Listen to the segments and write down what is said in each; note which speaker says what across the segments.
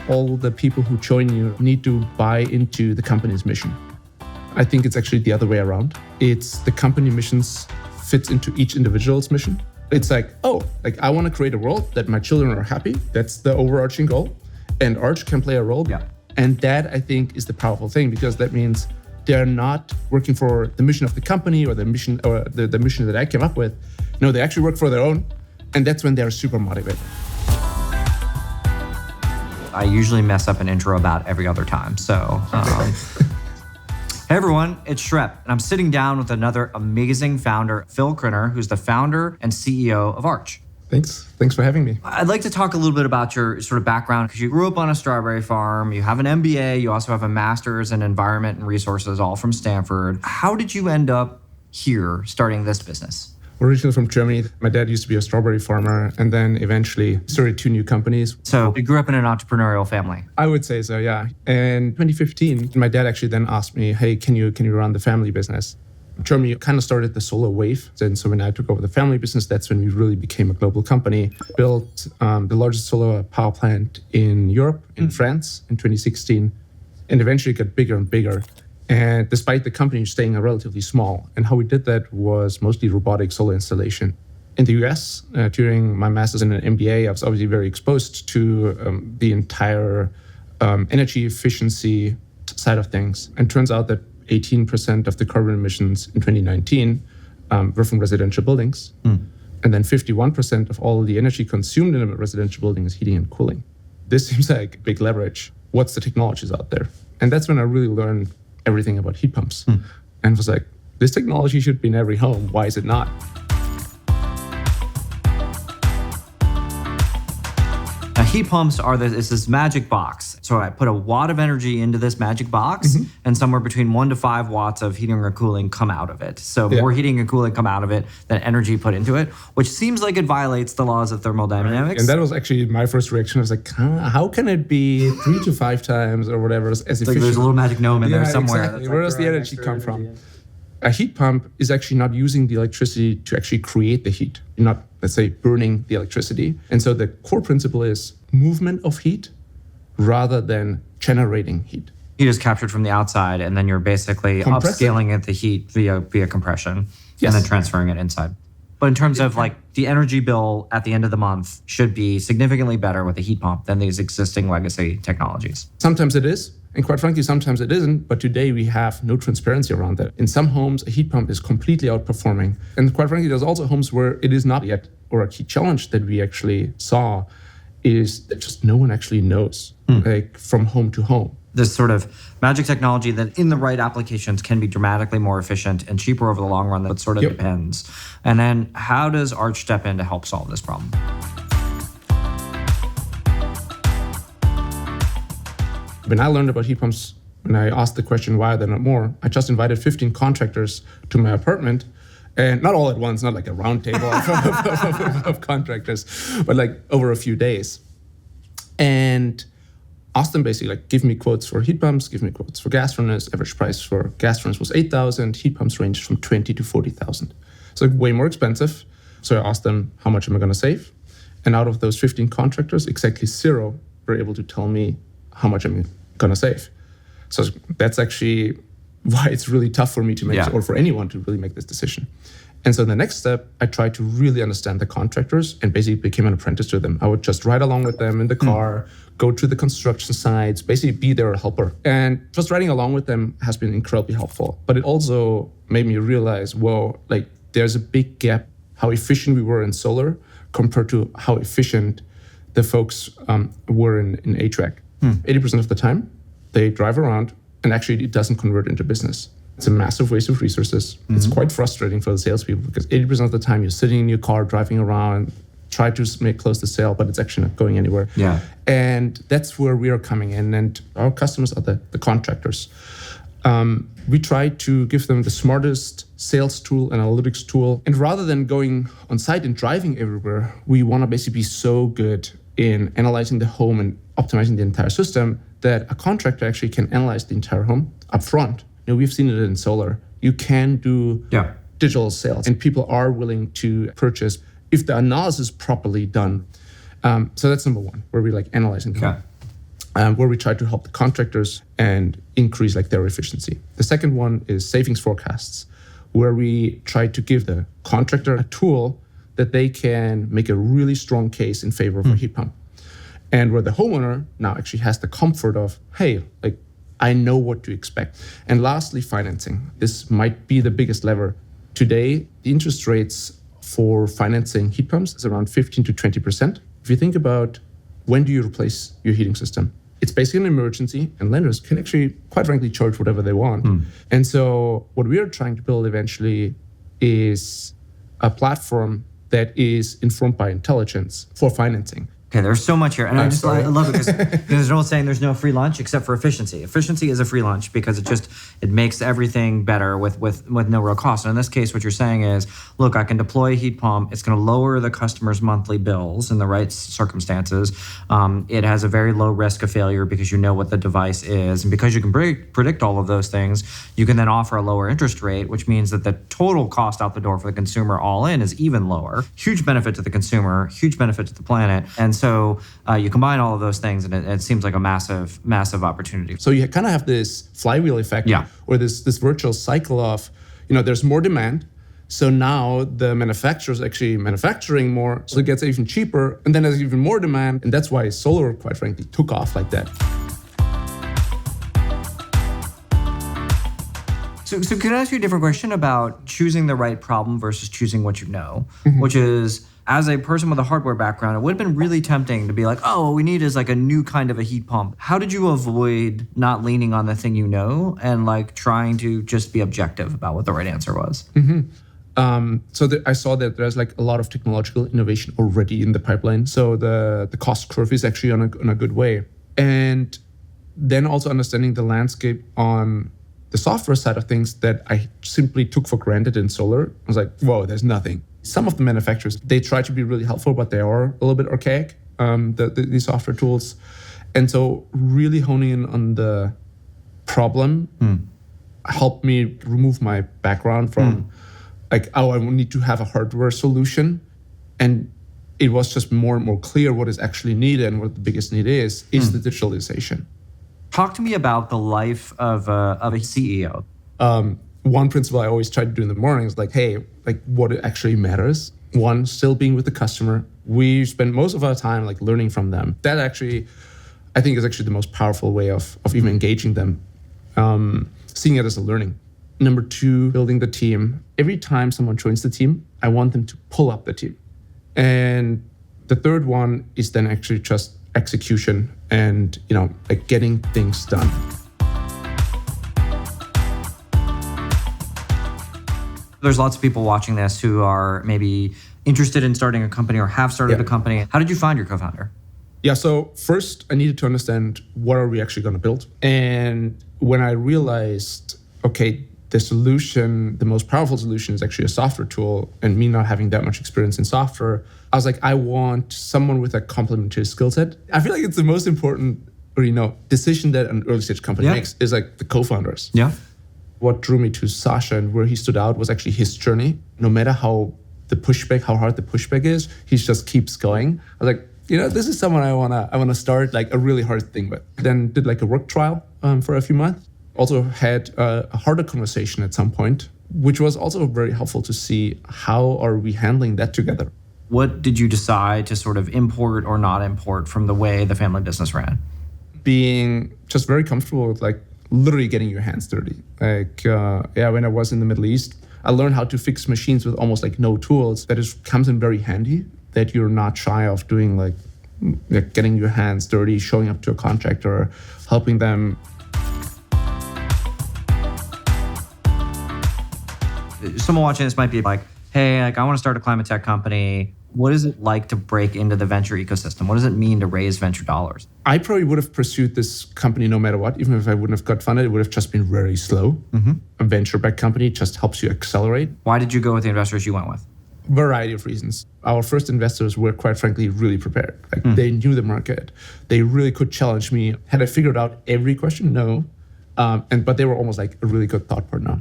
Speaker 1: all the people who join you need to buy into the company's mission. I think it's actually the other way around. It's the company missions fits into each individual's mission. It's like, I want to create a world that my children are happy. That's the overarching goal. And Arch can play a role.
Speaker 2: Yeah.
Speaker 1: And that, I think, is the powerful thing, because that means they're not working for the mission of the company or the mission that I came up with. No, they actually work for their own. And that's when they're super motivated.
Speaker 2: I usually mess up an intro about every other time. So, hey everyone, it's Shroepfer, and I'm sitting down with another amazing founder, Phil Krinner, who's the founder and CEO of Arch.
Speaker 1: Thanks for having me.
Speaker 2: I'd like to talk a little bit about your sort of background, because you grew up on a strawberry farm, you have an MBA, you also have a master's in environment and resources, all from Stanford. How did you end up here starting this business?
Speaker 1: Originally from Germany. My dad used to be a strawberry farmer and then eventually started 2 new companies.
Speaker 2: So you grew up in an entrepreneurial family?
Speaker 1: I would say so, yeah. And 2015, my dad actually then asked me, hey, can you run the family business? Germany kind of started the solar wave. And so when I took over the family business, that's when we really became a global company. Built the largest solar power plant in Europe, in France, in 2016, and eventually got bigger and bigger. And despite the company staying relatively small. And how we did that was mostly robotic solar installation. In the US, during my master's in an MBA, I was obviously very exposed to the entire energy efficiency side of things. And turns out that 18% of the carbon emissions in 2019 were from residential buildings. And then 51% of all the energy consumed in a residential building is heating and cooling. This seems like big leverage. What's the technologies out there? And that's when I really learned everything about heat pumps. And was like, this technology should be in every home. Why is it not?
Speaker 2: Now, heat pumps are this magic box. So I put a watt of energy into this magic box, and somewhere between 1 to 5 watts of heating or cooling come out of it. So more heating and cooling come out of it than energy put into it, which seems like it violates the laws of thermodynamics.
Speaker 1: Right. And that was actually my first reaction. I was like, how can it be 3 to 5 times or whatever as efficient?
Speaker 2: Like there's a little magic gnome in there somewhere.
Speaker 1: Exactly. Where does the energy come from? A heat pump is actually not using the electricity to actually create the heat. You're not, let's say, burning the electricity. And so the core principle is movement of heat rather than generating heat.
Speaker 2: Heat is captured from the outside, and then you're basically upscaling the heat via compression, and then transferring it inside. But in terms of like the energy bill at the end of the month should be significantly better with a heat pump than these existing legacy technologies.
Speaker 1: Sometimes it is. And quite frankly, sometimes it isn't. But today we have no transparency around that. In some homes, a heat pump is completely outperforming. And quite frankly, there's also homes where it is not yet, or a key challenge that we actually saw is that just no one actually knows, like from home to home.
Speaker 2: This sort of magic technology that in the right applications can be dramatically more efficient and cheaper over the long run, that sort of depends. And then how does Arch step in to help solve this problem?
Speaker 1: When I learned about heat pumps, when I asked the question, why are there not more? I just invited 15 contractors to my apartment, and not all at once, not like a round table of contractors, but like over a few days. And asked them basically like, give me quotes for heat pumps, give me quotes for gas furnace. Average price for gas furnace was $8,000. Heat pumps ranged from $20,000 to $40,000. So way more expensive. So I asked them, how much am I going to save? And out of those 15 contractors, exactly 0 were able to tell me how much I'm going to save. So that's actually why it's really tough for me to make, or for anyone to really make this decision. And so the next step, I tried to really understand the contractors and basically became an apprentice to them. I would just ride along with them in the car, go to the construction sites, basically be their helper. And just riding along with them has been incredibly helpful. But it also made me realize, whoa, like there's a big gap how efficient we were in solar compared to how efficient the folks were in HVAC. 80% of the time, they drive around and actually it doesn't convert into business. It's a massive waste of resources. It's quite frustrating for the salespeople because 80% of the time you're sitting in your car, driving around, try to close the sale, but it's actually not going anywhere.
Speaker 2: Yeah.
Speaker 1: And that's where we are coming in. And our customers are the contractors. We try to give them the smartest sales tool, analytics tool. And rather than going on site and driving everywhere, we want to basically be so good in analyzing the home and optimizing the entire system that a contractor actually can analyze the entire home up front. You know, we've seen it in solar. You can do digital sales, and people are willing to purchase if the analysis is properly done. So that's number one, where we like analyzing the home. where we try to help the contractors and increase like their efficiency. The second one is savings forecasts, where we try to give the contractor a tool that they can make a really strong case in favor of a heat pump. And where the homeowner now actually has the comfort of, hey, like I know what to expect. And lastly, financing. This might be the biggest lever. Today, the interest rates for financing heat pumps is around 15 to 20%. If you think about when do you replace your heating system, it's basically an emergency, and lenders can actually, quite frankly, charge whatever they want. And so what we are trying to build eventually is a platform that is informed by intelligence for financing.
Speaker 2: Okay, there's so much here. And I love it because there's an old saying, there's no free lunch except for efficiency. Efficiency is a free lunch because it makes everything better with no real cost. And in this case, what you're saying is, look, I can deploy a heat pump. It's going to lower the customer's monthly bills in the right circumstances. It has a very low risk of failure because you know what the device is. And because you can predict all of those things, you can then offer a lower interest rate, which means that the total cost out the door for the consumer all in is even lower. Huge benefit to the consumer, huge benefit to the planet. And so you combine all of those things, and it seems like a massive, massive opportunity.
Speaker 1: So you kind of have this flywheel effect, or this virtual cycle of, there's more demand. So now the manufacturer's actually manufacturing more, so it gets even cheaper, and then there's even more demand. And that's why solar, quite frankly, took off like that.
Speaker 2: So can I ask you a different question about choosing the right problem versus choosing what you know, which is, as a person with a hardware background, it would have been really tempting to be like, oh, what we need is like a new kind of a heat pump. How did you avoid not leaning on the thing you know and like trying to just be objective about what the right answer was?
Speaker 1: I saw that there's like a lot of technological innovation already in the pipeline. So the cost curve is actually on a good way. And then also understanding the landscape on the software side of things that I simply took for granted in solar. I was like, whoa, there's nothing. Some of the manufacturers, they try to be really helpful, but they are a little bit archaic, these software tools. And so really honing in on the problem helped me remove my background from like, oh, I need to have a hardware solution. And it was just more and more clear what is actually needed, and what the biggest need is the digitalization.
Speaker 2: Talk to me about the life of a CEO.
Speaker 1: One principle I always try to do in the morning is like, hey, like what actually matters. One, still being with the customer. We spend most of our time like learning from them. That actually, I think, is actually the most powerful way of even engaging them, seeing it as a learning. Number two, building the team. Every time someone joins the team, I want them to pull up the team. And the third one is then actually just execution and, like getting things done.
Speaker 2: There's lots of people watching this who are maybe interested in starting a company or have started a company. How did you find your co-founder?
Speaker 1: Yeah, so first I needed to understand what are we actually going to build. And when I realized, okay, the most powerful solution is actually a software tool, and me not having that much experience in software, I was like, I want someone with a complementary skill set. I feel like it's the most important decision that an early stage company makes is like the co-founders.
Speaker 2: Yeah.
Speaker 1: What drew me to Sacha and where he stood out was actually his journey. No matter how hard the pushback is, he just keeps going. I was like, this is someone I wanna start like a really hard thing with. Then did like a work trial for a few months. Also had a harder conversation at some point, which was also very helpful to see how are we handling that together.
Speaker 2: What did you decide to sort of import or not import from the way the family business ran? Being
Speaker 1: just very comfortable with like literally getting your hands dirty. Like, when I was in the Middle East, I learned how to fix machines with almost like no tools. That comes in very handy, that you're not shy of doing like getting your hands dirty, showing up to a contractor, helping them.
Speaker 2: Someone watching this might be like, hey, like I want to start a climate tech company. What is it like to break into the venture ecosystem? What does it mean to raise venture dollars?
Speaker 1: I probably would have pursued this company no matter what. Even if I wouldn't have got funded, it would have just been very slow. A venture-backed company just helps you accelerate.
Speaker 2: Why did you go with the investors you went with?
Speaker 1: Variety of reasons. Our first investors were, quite frankly, really prepared. Like they knew the market. They really could challenge me. Had I figured out every question? No. But they were almost like a really good thought partner.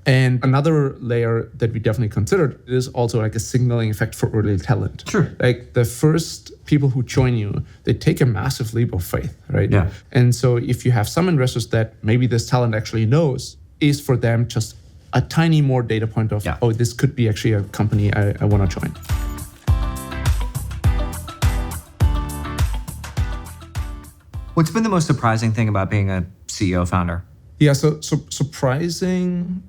Speaker 1: And another layer that we definitely considered is also like a signaling effect for early talent.
Speaker 2: Sure.
Speaker 1: Like the first people who join you, they take a massive leap of faith, right?
Speaker 2: Yeah.
Speaker 1: And so if you have some investors that maybe this talent actually knows, is for them just a tiny more data point of, oh, this could be actually a company I want to join.
Speaker 2: What's been the most surprising thing about being a CEO founder?
Speaker 1: Yeah, so surprising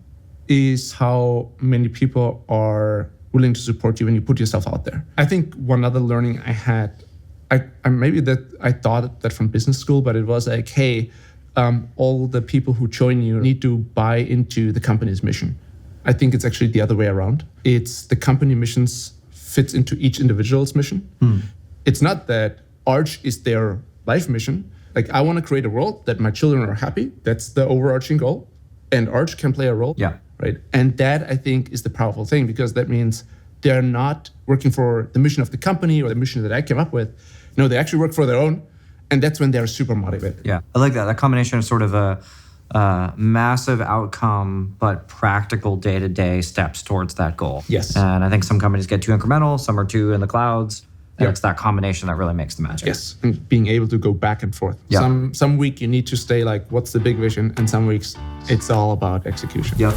Speaker 1: is how many people are willing to support you when you put yourself out there. I think one other learning I had, I thought that from business school, but it was like, hey, all the people who join you need to buy into the company's mission. I think it's actually the other way around. It's the company missions fits into each individual's mission. It's not that Arch is their life mission. Like, I want to create a world that my children are happy. That's the overarching goal. And Arch can play a role.
Speaker 2: Yeah.
Speaker 1: Right. And that, I think, is the powerful thing, because that means they're not working for the mission of the company or the mission that I came up with. No, they actually work for their own. And that's when they're super motivated.
Speaker 2: Yeah. I like that. That combination of sort of a massive outcome, but practical day-to-day steps towards that goal.
Speaker 1: Yes.
Speaker 2: And I think some companies get too incremental, some are too in the clouds. And it's that combination that really makes the magic.
Speaker 1: Yes, and being able to go back and forth.
Speaker 2: Yeah.
Speaker 1: Some week you need to stay like, what's the big vision? And some weeks it's all about execution.
Speaker 2: Yep.